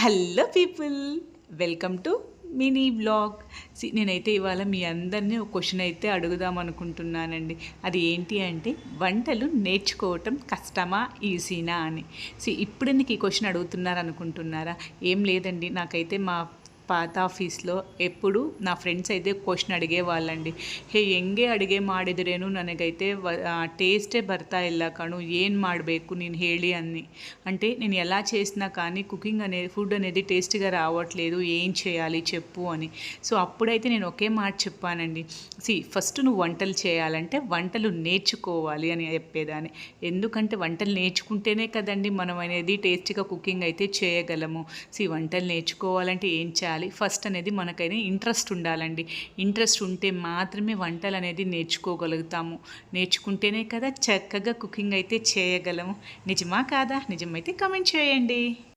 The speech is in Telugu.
Hello people, welcome to mini blog. నేనైతే ఇవాళ మీ అందరినీ ఒక క్వశ్చన్ అయితే అడుగుదాం అనుకుంటున్నానండి. అది ఏంటి అంటే, వంటలు నేర్చుకోవటం కష్టమా ఈజీనా అని. ఇప్పుడెందుకు ఈ క్వశ్చన్ అడుగుతున్నారు అనుకుంటున్నారా? ఏం లేదండి, నాకైతే మా పాత ఆఫీస్లో ఎప్పుడు నా ఫ్రెండ్స్ అయితే క్వశ్చన్ ಅಡಿಗೆವಾಳಂడి. ಹೇ ಹೆಂಗೆ ಅಡುಗೆ ಮಾಡಿದ್ರೇನು ನನಗೈತೆ ಟೇಸ್ಟೇ ಬರ್ತಾ ಇಲ್ಲ ಕಣು, ಏನು ಮಾಡಬೇಕು ನೀನು ಹೇಳಿ అని. అంటే నేను ఎలా చేసినా కానీ కుకింగ్ అనేది, ఫుడ్ అనేది టేస్ట్గా రావట్లేదు, ఏం చేయాలి చెప్పు అని. సో అప్పుడైతే నేను ఒకే మాట చెప్పానండి. ఫస్ట్ నువ్వు వంటలు చేయాలంటే వంటలు నేర్చుకోవాలి అని చెప్పేదాన్ని. ఎందుకంటే వంటలు నేర్చుకుంటేనే కదండి మనం అనేది టేస్ట్గా కుకింగ్ అయితే చేయగలము. వంటలు నేర్చుకోవాలంటే ఏం చేయాలి? ఫస్ట్ అనేది మనకైనా ఇంట్రెస్ట్ ఉండాలండి. ఇంట్రెస్ట్ ఉంటే మాత్రమే వంటలు అనేది నేర్చుకోగలుగుతాము. నేర్చుకుంటేనే కదా చక్కగా కుకింగ్ అయితే చేయగలము. నిజమా కాదా? నిజమైతే కామెంట్ చేయండి.